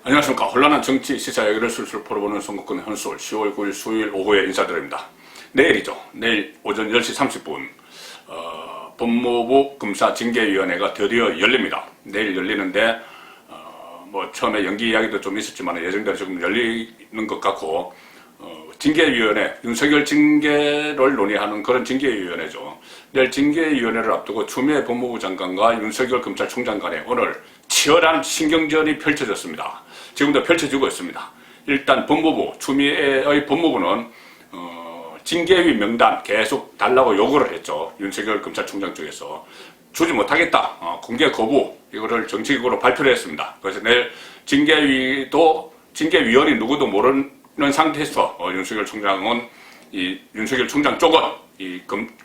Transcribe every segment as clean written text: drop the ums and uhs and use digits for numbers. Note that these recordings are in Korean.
안녕하십니까. 혼란한 정치 시사 얘기를 술술 풀어보는 선거권 현수월 10월 9일 수요일 오후에 인사드립니다. 내일이죠. 내일 오전 10시 30분 법무부 검사징계위원회가 드디어 열립니다. 내일 열리는데 처음에 연기 이야기도 좀 있었지만 예정대로 지금 열리는 것 같고 징계위원회, 윤석열 징계를 논의하는 그런 징계위원회죠. 내일 징계위원회를 앞두고 추미애 법무부 장관과 윤석열 검찰총장 간에 오늘 치열한 신경전이 펼쳐졌습니다. 지금도 펼쳐지고 있습니다. 일단 법무부, 추미애의 법무부는 징계위 명단 계속 달라고 요구를 했죠. 윤석열 검찰총장 쪽에서 주지 못하겠다, 공개 거부, 이거를 정식으로 발표를 했습니다. 그래서 내일 징계위원이 누구도 모르는 상태에서 윤석열 총장은 윤석열 총장 쪽은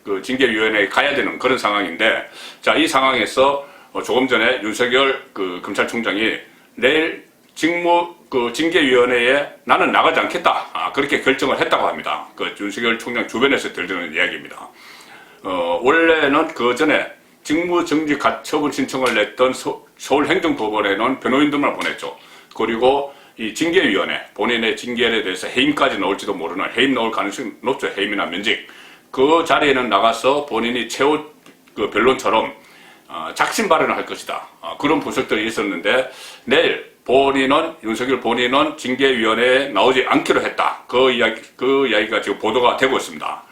그 징계위원회에 가야 되는 그런 상황인데, 자, 이 상황에서 조금 전에 윤석열 검찰총장이 내일 징계위원회에 나는 나가지 않겠다, 그렇게 결정을 했다고 합니다. 윤석열 총장 주변에서 들리는 이야기입니다. 원래는 그 전에 직무정지 가처분 신청을 냈던 서울행정법원에는 변호인들만 보냈죠. 그리고 이 징계위원회, 본인의 징계에 대해서 해임까지 나올지도 모르는, 해임 나올 가능성이 높죠. 해임이나 면직. 그 자리에는 나가서 본인이 최후 변론처럼 작심 발언을 할 것이다, 그런 분석들이 있었는데, 내일 윤석열 본인은 징계위원회에 나오지 않기로 했다. 그 이야기가 지금 보도가 되고 있습니다.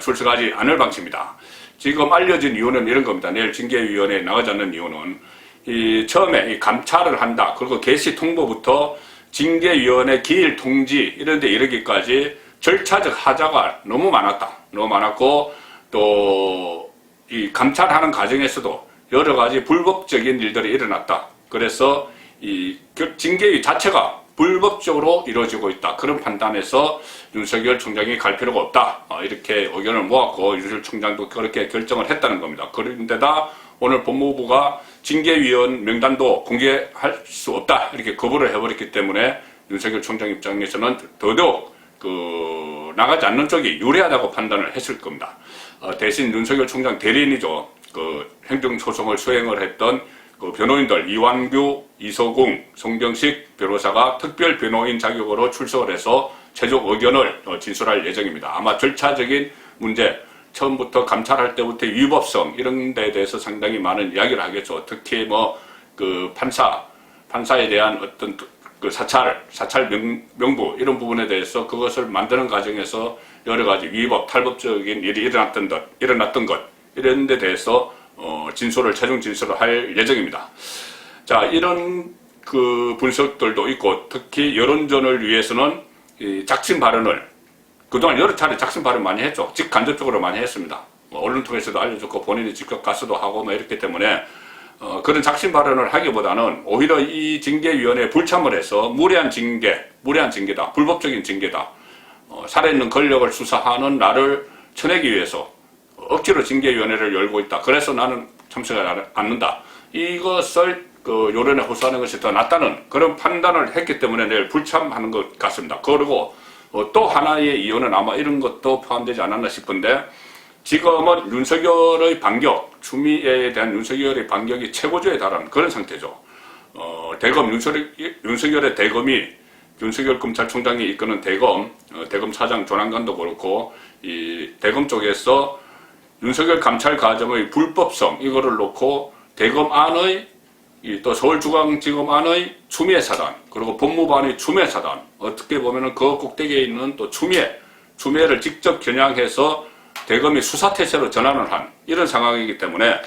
출석하지 않을 방침이다. 지금 알려진 이유는 이런 겁니다. 내일 징계위원회에 나가지 않는 이유는 처음에 감찰을 한다, 그리고 개시 통보부터 징계위원회 기일 통지 이런 데 이르기까지 절차적 하자가 너무 많았다. 너무 많았고, 또 이 감찰하는 과정에서도 여러 가지 불법적인 일들이 일어났다. 그래서 이 징계위 자체가 불법적으로 이루어지고 있다. 그런 판단에서 윤석열 총장이 갈 필요가 없다, 이렇게 의견을 모았고, 윤석열 총장도 그렇게 결정을 했다는 겁니다. 그런데다 오늘 법무부가 징계위원 명단도 공개할 수 없다, 이렇게 거부를 해버렸기 때문에 윤석열 총장 입장에서는 더더욱 나가지 않는 쪽이 유리하다고 판단을 했을 겁니다. 대신 윤석열 총장 대리인이죠. 행정소송을 수행을 했던 변호인들 이완규, 이서궁, 송병식 변호사가 특별 변호인 자격으로 출석을 해서 최종 의견을 진술할 예정입니다. 아마 절차적인 문제, 처음부터 감찰할 때부터 위법성 이런 데에 대해서 상당히 많은 이야기를 하겠죠. 특히 판사에 대한 어떤 사찰 명부 이런 부분에 대해서 그것을 만드는 과정에서 여러 가지 위법, 탈법적인 일이 일어났던 것 이런 데 대해서 최종 진술을 할 예정입니다. 자, 이런 분석들도 있고, 특히 여론전을 위해서는 작심 발언을 그동안 여러 차례 작심 발언 많이 했죠. 직간접적으로 많이 했습니다. 언론 통해서도 알려줬고 본인이 직접 가서도 하고 이렇기 때문에 그런 작심 발언을 하기보다는 오히려 이 징계위원회에 불참을 해서 무리한 징계다, 불법적인 징계다, 살아있는 권력을 수사하는 나를 쳐내기 위해서 억지로 징계위원회를 열고 있다, 그래서 나는 참석하지 않는다, 이것을 여론에 호소하는 것이 더 낫다는 그런 판단을 했기 때문에 내일 불참하는 것 같습니다. 그리고 또 하나의 이유는 아마 이런 것도 포함되지 않았나 싶은데, 지금은 윤석열의 반격, 추미애에 대한 윤석열의 반격이 최고조에 달하는 그런 상태죠. 윤석열의 대검이, 윤석열 검찰총장이 이끄는 대검 차장 조난관도 그렇고, 이 대검 쪽에서 윤석열 감찰 과정의 불법성 이거를 놓고 대검 안의 또 서울중앙지검 안의 추미애 사단, 그리고 법무부 안의 추미애 사단, 어떻게 보면은 그 꼭대기에 있는 또 추미애를 직접 겨냥해서 대검이 수사태세로 전환을 한 이런 상황이기 때문에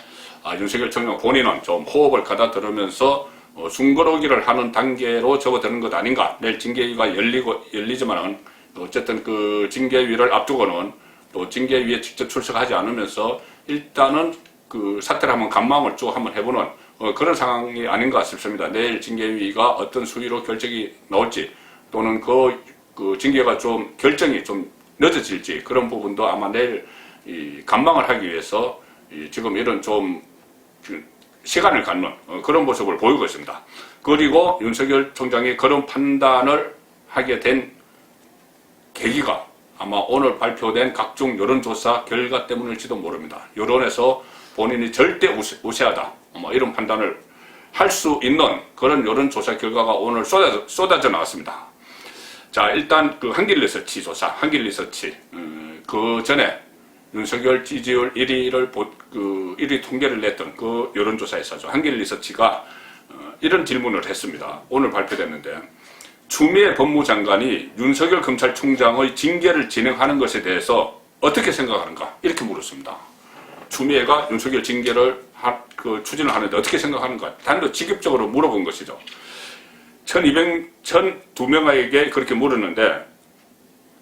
윤석열 총장 본인은 좀 호흡을 가다들으면서 숨고르기를 하는 단계로 접어드는 것 아닌가. 내일 징계위가 열리지만은 어쨌든 그 징계위를 앞두고는 또 징계위에 직접 출석하지 않으면서 일단은 그 사태를 한번 감망을 쭉 한번 해보는 그런 상황이 아닌가 싶습니다. 내일 징계위가 어떤 수위로 결정이 나올지, 또는 그 징계가 결정이 좀 늦어질지, 그런 부분도 아마 내일 감망을 하기 위해서 지금 이런 시간을 갖는 그런 모습을 보이고 있습니다. 그리고 윤석열 총장이 그런 판단을 하게 된 계기가 아마 오늘 발표된 각종 여론조사 결과 때문일지도 모릅니다. 여론에서 본인이 절대 우세하다, 이런 판단을 할 수 있는 그런 여론조사 결과가 오늘 쏟아져 나왔습니다. 자, 일단 그 한길리서치 조사, 한길리서치, 그 전에 윤석열 지지율 1위 통계를 냈던 그 여론조사에서죠. 한길리서치가 이런 질문을 했습니다. 오늘 발표됐는데, 추미애 법무장관이 윤석열 검찰총장의 징계를 진행하는 것에 대해서 어떻게 생각하는가? 이렇게 물었습니다. 추미애가 윤석열 징계를 추진을 하는데 어떻게 생각하는가? 단도 직접적으로 물어본 것이죠. 1,200명에게 그렇게 물었는데,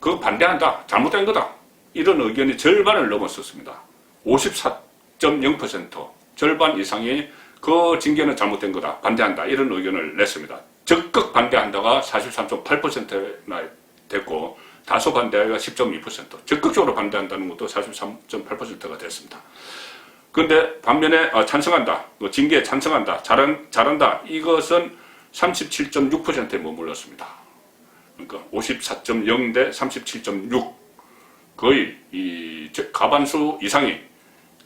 그거 반대한다. 잘못된 거다. 이런 의견이 절반을 넘었었습니다. 54.0%, 절반 이상이 그 징계는 잘못된 거다. 반대한다. 이런 의견을 냈습니다. 적극 반대한다가 43.8%나 됐고, 다소 반대가 10.2%, 적극적으로 반대한다는 것도 43.8%가 됐습니다. 그런데 반면에 찬성한다, 징계에 찬성한다, 잘한다, 이것은 37.6%에 머물렀습니다. 그러니까 54.0 대 37.6, 거의 과반수 이상이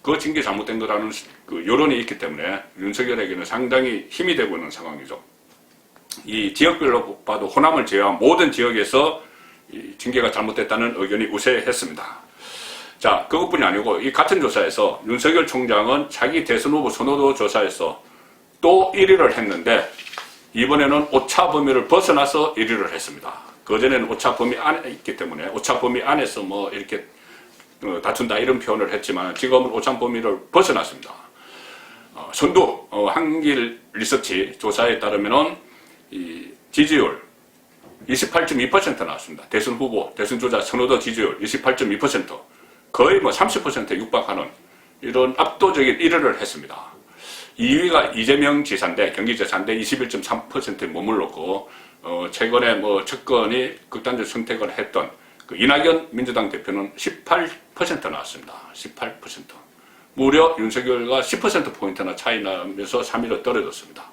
그 징계 잘못된 거라는 그 여론이 있기 때문에 윤석열에게는 상당히 힘이 되고 있는 상황이죠. 이 지역별로 봐도 호남을 제외한 모든 지역에서 이 징계가 잘못됐다는 의견이 우세했습니다. 자, 그것뿐이 아니고 이 같은 조사에서 윤석열 총장은 자기 대선 후보 선호도 조사에서 또 1위를 했는데, 이번에는 오차 범위를 벗어나서 1위를 했습니다. 그전에는 오차 범위 안에 있기 때문에 오차 범위 안에서 뭐 이렇게 다툰다 이런 표현을 했지만, 지금은 오차 범위를 벗어났습니다. 선두 한길 리서치 조사에 따르면은 이 지지율 28.2% 나왔습니다. 대선 후보, 대선 주자 선호도 지지율 28.2%, 거의 뭐 30%에 육박하는 이런 압도적인 1위를 했습니다. 2위가 이재명 지사인데, 경기지사인데 21.3%에 머물렀고, 최근에 뭐 측근이 극단적 선택을 했던 그 이낙연 민주당 대표는 18% 나왔습니다. 18%. 무려 윤석열과 10%포인트나 차이 나면서 3위로 떨어졌습니다.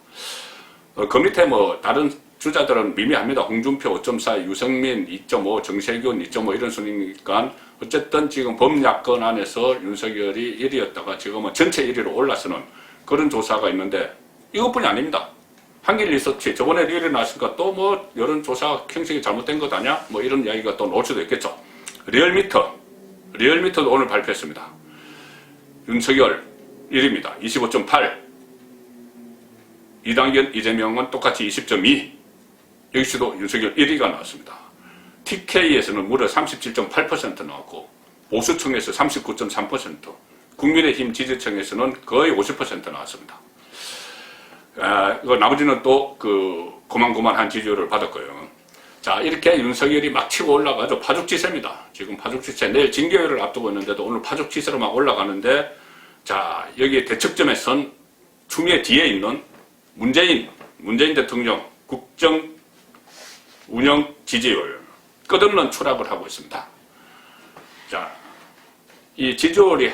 그 밑에 뭐 다른 주자들은 미미합니다. 홍준표 5.4, 유승민 2.5, 정세균 2.5 이런 순위니까 어쨌든 지금 범야권 안에서 윤석열이 1위였다가 지금은 전체 1위로 올라서는 그런 조사가 있는데, 이것뿐이 아닙니다. 한길 리서치 저번에 1위 나왔으니까 또 뭐 여론조사 형식이 잘못된 것 아니야? 뭐 이런 이야기가 또 나올 수도 있겠죠. 리얼미터도 오늘 발표했습니다. 윤석열 1위입니다. 25.8. 이낙연, 이재명은 똑같이 20.2. 여기서도 윤석열 1위가 나왔습니다. TK에서는 무려 37.8% 나왔고, 보수층에서 39.3%, 국민의힘 지지층에서는 거의 50% 나왔습니다. 나머지는 또 고만고만한 지지율을 받았고요. 자, 이렇게 윤석열이 막 치고 올라가죠. 파죽지세입니다. 지금 파죽지세, 내일 징계회를 앞두고 있는데도 오늘 파죽지세로 막 올라가는데, 자, 여기 대척점에선 추미애 뒤에 있는 문재인 대통령 국정 운영 지지율 끝없는 추락을 하고 있습니다. 자, 이 지지율이,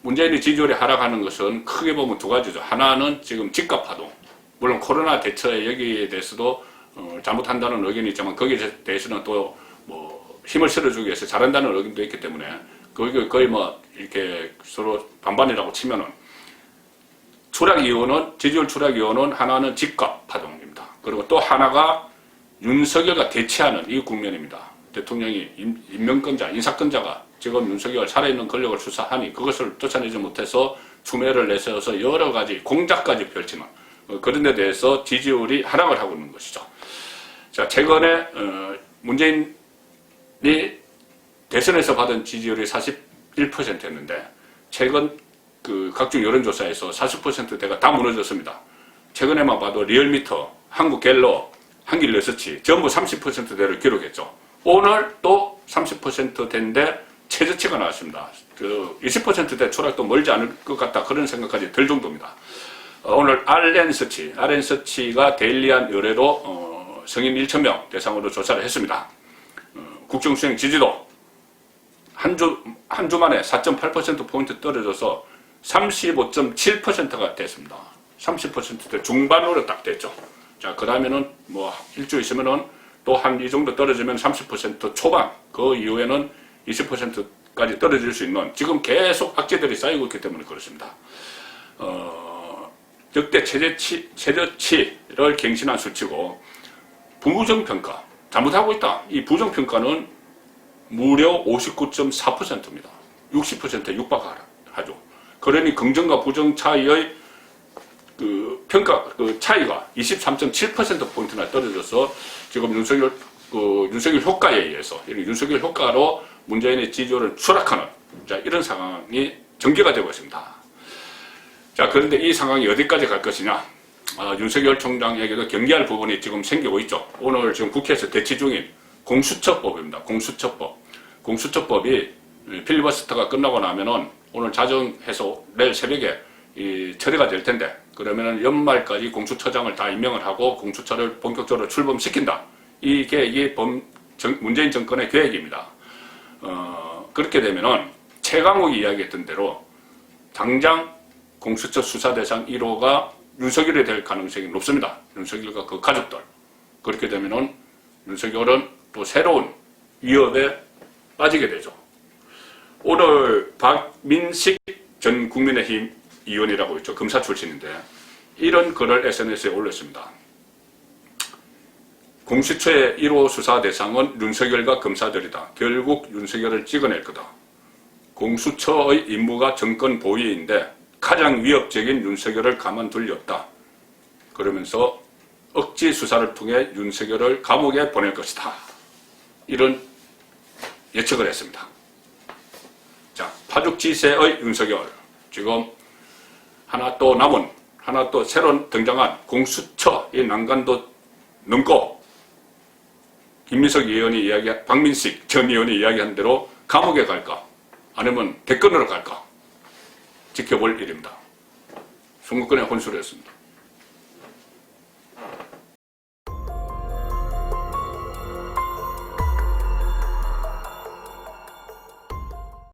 문재인의 지지율이 하락하는 것은 크게 보면 두 가지죠. 하나는 지금 집값 파동. 물론 코로나 대처에 여기에 대해서도 잘못한다는 의견이 있지만, 거기에 대해서는 또 뭐 힘을 실어주기 위해서 잘한다는 의견도 있기 때문에 거의 뭐 이렇게 서로 반반이라고 치면은, 지지율 추락 이유는 하나는 집값 파동입니다. 그리고 또 하나가 윤석열과 대치하는 이 국면입니다. 대통령이 임명권자, 인사권자가 지금 윤석열 살아있는 권력을 수사하니 그것을 쫓아내지 못해서 추미애를 내세워서 여러 가지 공작까지 펼치는 그런 데 대해서 지지율이 하락을 하고 있는 것이죠. 자, 최근에 문재인이 대선에서 받은 지지율이 41%였는데, 최근 각종 여론조사에서 40%대가 다 무너졌습니다. 최근에만 봐도 리얼미터, 한국갤럽, 한길리서치 전부 30%대를 기록했죠. 오늘 또 30%대인데 최저치가 나왔습니다. 20%대 추락도 멀지 않을 것 같다, 그런 생각까지 들 정도입니다. 오늘 RN서치가 데일리한 의뢰로 성인 1,000명 대상으로 조사를 했습니다. 국정수행 지지도 한 주 만에 4.8%포인트 떨어져서 35.7%가 됐습니다. 30%대 중반으로 딱 됐죠. 자, 그 다음에는 뭐 일주 있으면은 또 한 이 정도 떨어지면 30% 초반, 그 이후에는 20%까지 떨어질 수 있는, 지금 계속 악재들이 쌓이고 있기 때문에 그렇습니다. 역대 최저치를 갱신한 수치고, 부정평가, 잘못하고 있다. 이 부정평가는 무려 59.4%입니다. 60%에 육박하죠. 그러니 긍정과 부정 차이의 평가 차이가 23.7%포인트나 떨어져서 지금 윤석열 효과에 의해서, 윤석열 효과로 문재인의 지지율을 추락하는, 이런 상황이 전개가 되고 있습니다. 자, 그런데 이 상황이 어디까지 갈 것이냐? 윤석열 총장에게도 경계할 부분이 지금 생기고 있죠. 오늘 지금 국회에서 대치 중인 공수처법입니다. 공수처법이 필리버스터가 끝나고 나면은 오늘 자정해서 내일 새벽에 처리가 될 텐데, 그러면은 연말까지 공수처장을 다 임명을 하고 공수처를 본격적으로 출범시킨다. 이게 문재인 정권의 계획입니다. 그렇게 되면은 최강욱이 이야기했던 대로 당장 공수처 수사 대상 1호가 윤석열이 될 가능성이 높습니다. 윤석열과 그 가족들. 그렇게 되면은 윤석열은 또 새로운 위협에 빠지게 되죠. 오늘 박민식 전 국민의힘 의원이라고 있죠. 검사 출신인데 이런 글을 SNS에 올렸습니다. 공수처의 1호 수사 대상은 윤석열과 검사들이다. 결국 윤석열을 찍어낼 거다. 공수처의 임무가 정권 보위인데 가장 위협적인 윤석열을 가만둘 리 없다. 그러면서 억지 수사를 통해 윤석열을 감옥에 보낼 것이다. 이런 예측을 했습니다. 자, 파죽지세의 윤석열. 지금 하나 또 새로 등장한 공수처의 난간도 넘고 김민석 의원이 박민식 전 의원이 이야기한 대로 감옥에 갈까? 아니면 대권으로 갈까? 지켜볼 일입니다. 선거권의 혼수를 했습니다.